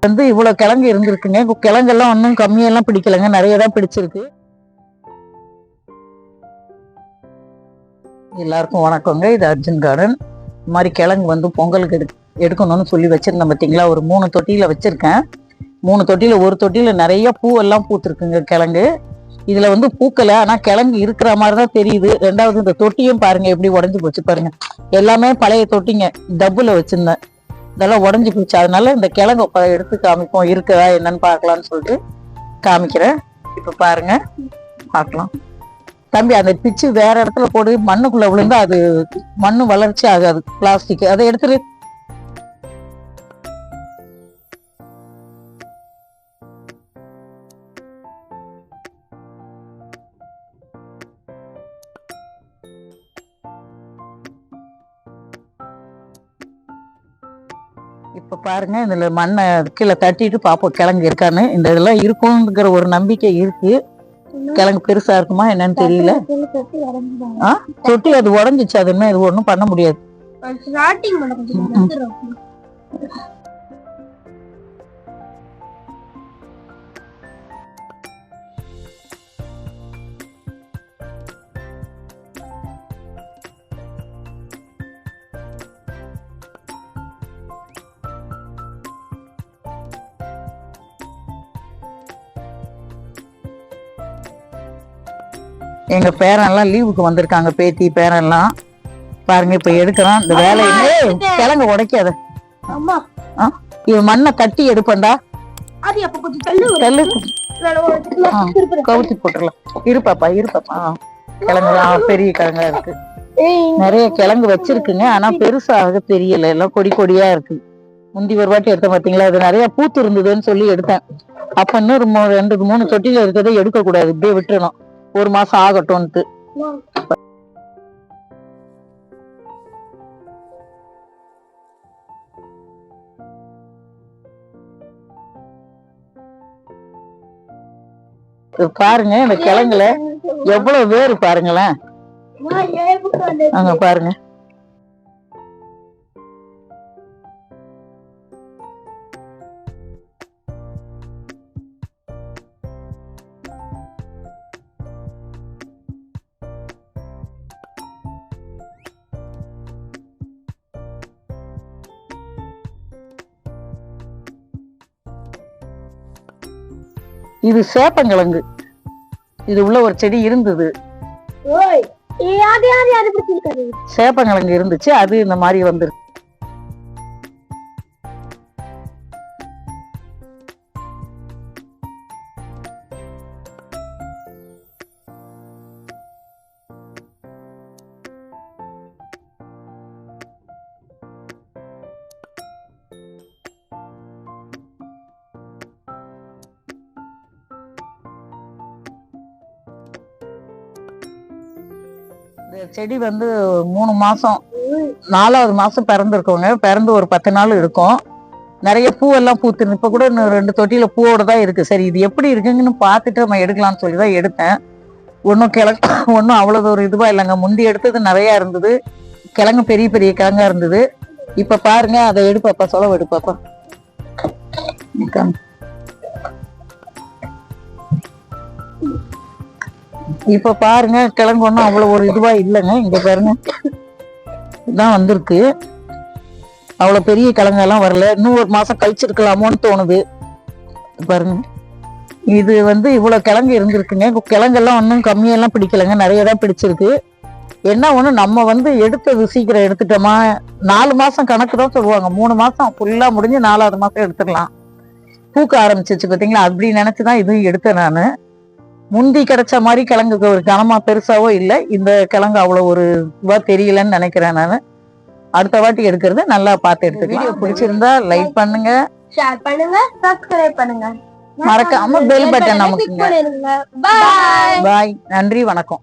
வந்து இவ்வளவு கிழங்கு இருந்திருக்குங்க. கிழங்கெல்லாம் ஒன்றும் கம்மியெல்லாம் பிடிக்கலங்க, நிறைய தான் பிடிச்சிருக்கு. எல்லாருக்கும் வணக்கங்க. இது அர்ஜுன் கார்டன். இந்த மாதிரி கிழங்கு வந்து பொங்கலுக்கு எடுக்கணும்னு சொல்லி வச்சிருந்தேன் பார்த்தீங்களா. ஒரு 3 தொட்டியில வச்சிருக்கேன். 3 தொட்டியில ஒரு தொட்டியில நிறைய பூவெல்லாம் பூத்துருக்குங்க கிழங்கு. இதுல வந்து பூக்கல, ஆனா கிழங்கு இருக்கிற மாதிரிதான் தெரியுது. ரெண்டாவது இந்த தொட்டியும் பாருங்க எப்படி உடஞ்சு போச்சு பாருங்க. எல்லாமே பழைய தொட்டிங்க, டப்புல வச்சிருந்தேன், இதெல்லாம் உடஞ்சி போச்சு. அதனால இந்த கிழங்கு எடுத்து காமிப்போம், இருக்குதா என்னன்னு பார்க்கலாம்னு சொல்லிட்டு காமிக்கிறேன். இப்ப பாருங்க, பார்க்கலாம். தம்பி அந்த பிச்சு வேற இடத்துல போடு, மண்ணுக்குள்ள விழுந்தா அது மண்ணு வளர்ச்சி ஆகாது, பிளாஸ்டிக். அதை எடுத்துரு. இப்ப பாருங்க, இதுல மண்ணை கீழே தட்டிட்டு பாப்போம் கிழங்கு இருக்கான்னு. இந்த இதெல்லாம் இருக்குங்கிற ஒரு நம்பிக்கை இருக்கு. கிழங்கு பெருசா இருக்குமா என்னன்னு தெரியல. தொட்டி அது உடஞ்சிச்சு, அது என்ன, இது ஒண்ணும் பண்ண முடியாது. எங்க பேரெல்லாம் லீவுக்கு வந்திருக்காங்க, பேத்தி பேரெல்லாம். பாருங்க இப்ப எடுக்கிறான். இந்த வேலையுமே கிழங்கு உடைக்காத, இவன் மண்ணை கட்டி எடுப்பண்டா. கவுத்தி போட்டுடலாம். இருப்பாப்பா இருப்பாப்பா. கிழங்கு பெரிய கிழங்கா இருக்கு, நிறைய கிழங்கு வச்சிருக்குங்க. ஆனா பெருசாக தெரியல, எல்லாம் கொடி கொடியா இருக்கு. முந்தி ஒரு வாட்டி எடுத்தேன் பாத்தீங்களா, அது நிறைய பூத்து இருந்ததுன்னு சொல்லி எடுத்தேன். அப்ப இன்னும் 2-3 தொட்டில இருக்கிறத எடுக்க கூடாது, இப்படியே விட்டுறணும், ஒரு மாசம் ஆகட்டும்ட்டு. பாருங்க இந்த கிழங்குல எவ்வளவு வேறு பாருங்களேன். அங்க பாருங்க. இது சேப்பங்கிழங்கு. இது உள்ள ஒரு செடி இருந்தது, சேப்பங்கிழங்கு இருந்துச்சு, அது இந்த மாதிரி வந்துருக்கு. செடி வந்து 3 மாசம் 4வது மாசம் பிறந்திருக்கோங்க. பிறந்து ஒரு 10 நாள் இருக்கும். நிறைய பூவெல்லாம் பூத்து, இப்ப கூட 2 தொட்டியில பூவோட தான் இருக்கு. சரி இது எப்படி இருக்குங்கன்னு பார்த்துட்டு நம்ம எடுக்கலாம்னு சொல்லிதான் எடுத்தேன். ஒன்னும் கிழங்கு ஒன்னும் அவ்வளவு ஒரு இதுவா இல்லைங்க. முந்தி எடுத்தது நிறைய இருந்தது, கிழங்கு பெரிய பெரிய கிழங்கா இருந்தது. இப்ப பாருங்க, அதை எடுப்பாப்பா, சொலவு எடுப்பாப்பா. இப்ப பாருங்க, கிழங்கு ஒண்ணும் அவ்வளவு ஒரு இதுவா இல்லைங்க. இங்க பாருங்க, இதான் வந்திருக்கு. அவ்வளவு பெரிய கிழங்கெல்லாம் வரல. இன்னும் ஒரு மாசம் கழிச்சிருக்கலாமோன்னு தோணுது. பாருங்க, இது வந்து இவ்வளவு கிழங்கு இருந்திருக்குங்க. கிழங்கெல்லாம் ஒன்றும் கம்மியெல்லாம் பிடிக்கலைங்க, நிறைய தான் பிடிச்சிருக்கு. என்ன ஒண்ணு, நம்ம வந்து எடுத்தது சீக்கிரம் எடுத்துட்டோமா. 4 மாசம் கணக்கு தான் சொல்லுவாங்க. 3 மாசம் ஃபுல்லா முடிஞ்சு 4வது மாசம் எடுத்துடலாம். பூக்க ஆரம்பிச்சிச்சு பாத்தீங்களா, அப்படி நினைச்சுதான் இதுவும் எடுத்தேன் நானு. முந்தி கிடைச்ச மாதிரி கிழங்கு ஒரு கனமா பெருசாவோ இல்லை. இந்த கிழங்கு அவ்வளவு ஒரு இதுவா தெரியலன்னு நினைக்கிறேன் நானு. அடுத்த வாட்டி எடுக்கிறது நல்லா பார்த்து எடுத்துக்கலாம். வீடியோ பிடிச்சிருந்தா லைக் பண்ணுங்க, ஷேர் பண்ணுங்க, சப்ஸ்கிரைப் பண்ணுங்க, மறக்காம பெல் பட்டன் அமுக்குங்க. பாய். நன்றி, வணக்கம்.